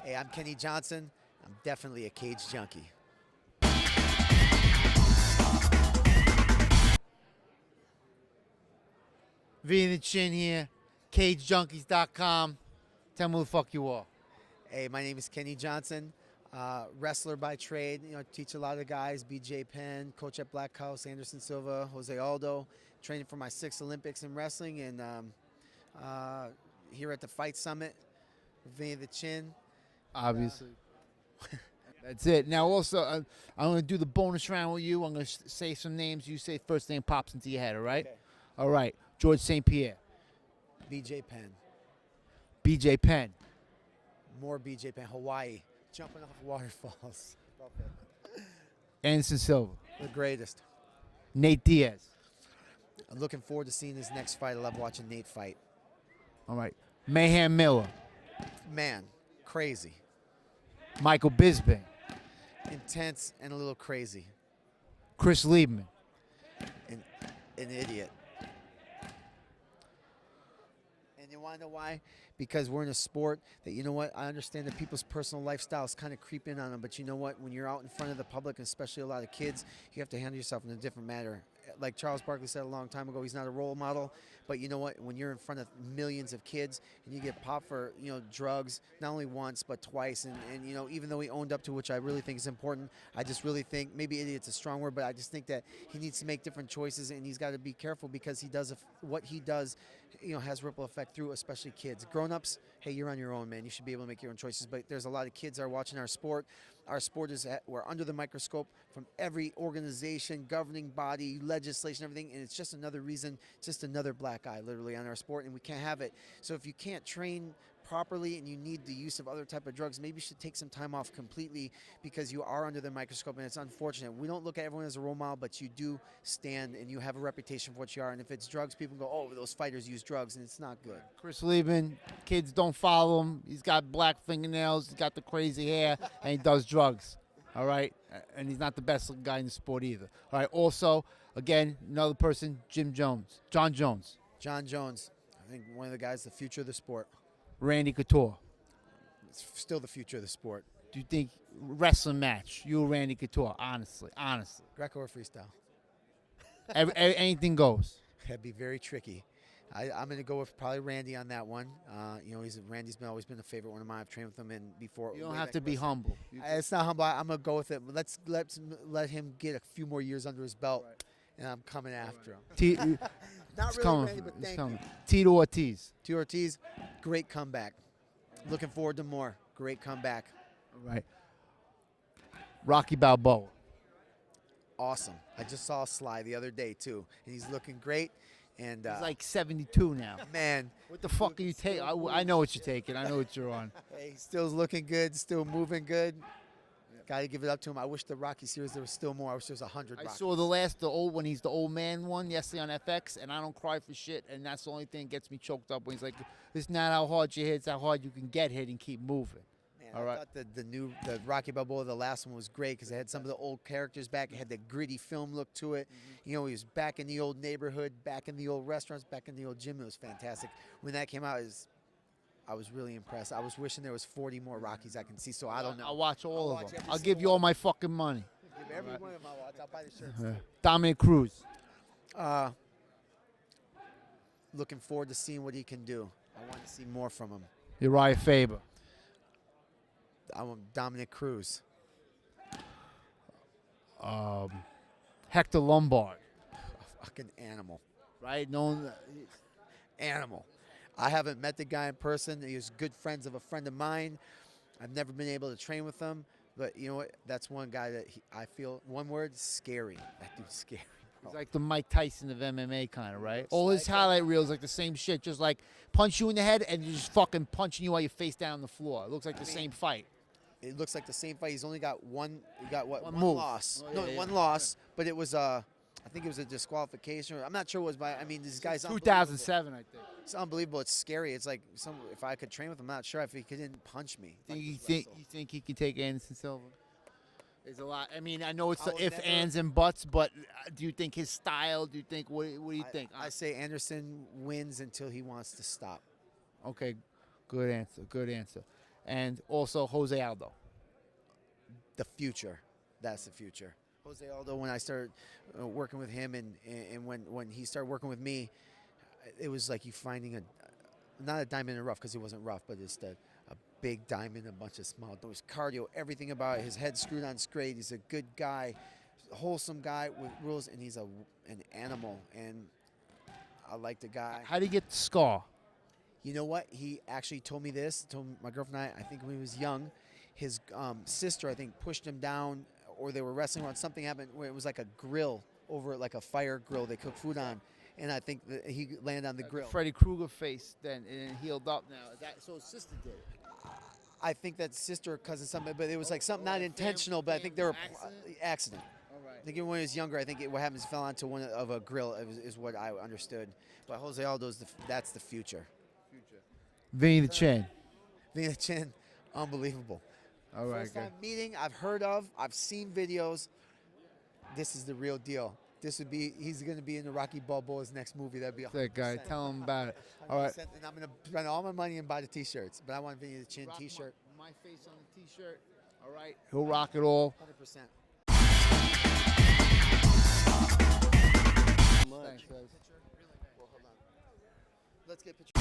Hey, I'm Kenny Johnson. I'm definitely a cage junkie. Vinny the Chin here, CageJunkies.com. Tell me who the fuck you are. Hey, my name is Kenny Johnson, wrestler by trade. You know, teach a lot of guys. BJ Penn, coach at Black House, Anderson Silva, Jose Aldo. Training for my 6th Olympics in wrestling, and here at the Fight Summit, Vinny the Chin. Obviously. That's it. Now, also, I'm going to do the bonus round with you. I'm going to say some names. You say first name pops into your head, all right? Okay. All right. George St. Pierre. BJ Penn. BJ Penn. More BJ Penn. Hawaii. Jumping off waterfalls. Anderson Silva. The greatest. Nate Diaz. I'm looking forward to seeing his next fight. I love watching Nate fight. All right. Mayhem Miller. Man, crazy. Michael Bisping. Intense and a little crazy. Chris Leben. An idiot. And you want to know why? Because we're in a sport that, you know what, I understand that people's personal lifestyles kind of creep in on them, but you know what, when you're out in front of the public, and especially a lot of kids, you have to handle yourself in a different manner. Like Charles Barkley said a long time ago, he's not a role model, but you know what, when you're in front of millions of kids and you get popped for, you know, drugs, not only once, but twice, and you know, even though he owned up to, which I really think is important, I just really think, maybe idiot's a strong word, but I just think that he needs to make different choices, and he's got to be careful because he does, what he does, you know, has ripple effect through especially kids. Grown-ups, hey, you're on your own, man. You should be able to make your own choices, but there's a lot of kids that are watching our sport. Our sport is we're under the microscope from every organization, governing body, legislation, everything, and it's just another reason, just another black eye literally on our sport, and we can't have it. So if you can't train properly and you need the use of other type of drugs, maybe you should take some time off completely because you are under the microscope, and it's unfortunate. We don't look at everyone as a role model, but you do stand and you have a reputation for what you are, and if it's drugs, people go, oh, those fighters use drugs, and it's not good. Chris Leben, kids don't follow him. He's got black fingernails, he's got the crazy hair, and he does drugs. All right? And he's not the best looking guy in the sport either. All right, also, again, another person, John Jones. John Jones. I think one of the guys, the future of the sport. Randy Couture. It's still the future of the sport. Do you think wrestling match, you and Randy Couture, honestly? Greco or freestyle? Anything goes. That'd be very tricky. I'm going to go with probably Randy on that one. You know, Randy's always been a favorite one of mine. I've trained with him and before. You don't have to be humble. It's not humble. I'm going to go with it. Let's let him get a few more years under his belt, and I'm coming after him. Not really coming. Randy, but thank you. Tito Ortiz. Tito Ortiz, great comeback. Looking forward to more. Great comeback. All right. Rocky Balboa. Awesome. I just saw Sly the other day, too, and he's looking great. And he's like 72 now. Man. What the fuck are you taking? I know what you're taking. I know what you're on. Hey, he's still looking good, still moving good. Got to give it up to him. I wish the Rocky series there was still more. I wish there was 100. I saw the old when he's the old man one yesterday on FX, and I don't cry for shit, and that's the only thing that gets me choked up when he's like, "It's not how hard you hit; it's how hard you can get hit and keep moving." Man, I thought the Rocky Balboa, the last one was great because it had some of the old characters back. It had the gritty film look to it. Mm-hmm. You know, he was back in the old neighborhood, back in the old restaurants, back in the old gym. It was fantastic. When that came out, I was really impressed. I was wishing there was 40 more Rockies I can see, so I don't know. I'll watch all of them. I'll give you all my fucking money. Give every one of them I'll watch. I'll buy the shirts. Dominic Cruz. Looking forward to seeing what he can do. I want to see more from him. Uriah Faber. I want Dominic Cruz. Hector Lombard. A fucking animal. Right? Animal. I haven't met the guy in person. He was good friends of a friend of mine. I've never been able to train with him. But you know what? That's one guy that I feel, one word, scary. That dude's scary. He's like the Mike Tyson of MMA kind of, right? All his highlight reels like the same shit. Just like punch you in the head and just fucking punching you while you're face down on the floor. It looks like the same fight. It looks like the same fight. He's only got one one move. Loss. Oh, yeah, one loss. But it was I think it was a disqualification. I'm not sure what it was by. I mean, this guy's 2007, I think. It's unbelievable. It's scary. It's like if I could train with him, I'm not sure if he couldn't punch me. You think he could take Anderson Silva? There's a lot. I mean, I know it's the if, ands, and buts, but do you think his style? Do you think what do you think? I say Anderson wins until he wants to stop. Okay, good answer. Good answer. and also Jose Aldo. The future. That's the future. Jose Aldo, when I started working with him and when he started working with me, it was like you finding not a diamond in the rough because he wasn't rough, but it's a big diamond, a bunch of small. There was cardio, everything about it. His head screwed on straight. He's a good guy, wholesome guy with rules, and he's an animal. And I like the guy. How did he get the scar? You know what? He actually told me this. Told my girlfriend and I think when he was young, his sister, I think, pushed him down, or they were wrestling around. Something happened where it was like a grill over, like a fire grill they cook food on. And I think that he landed on the grill. Freddy Krueger face then, and then healed up now. So his sister did it? I think that sister or cousin, something, but it was like something not intentional, but I think they were accident. All right. I think when he was younger, I think what happens fell onto one of a grill is what I understood. But Jose Aldo's that's the future. Vinny the Chin. Vinny the Chin, unbelievable. All right, First good. time meeting, I've heard of, I've seen videos. This is the real deal. He's going to be in the Rocky Balboa's next movie. That'd be 100%. That guy, tell him about it. All right. And I'm going to spend all my money and buy the T-shirts. But I want Vinny the Chin T-shirt. My face on the T-shirt. All right. He'll rock it all. 100%. Thanks, guys. Well, hold on. Let's get a picture.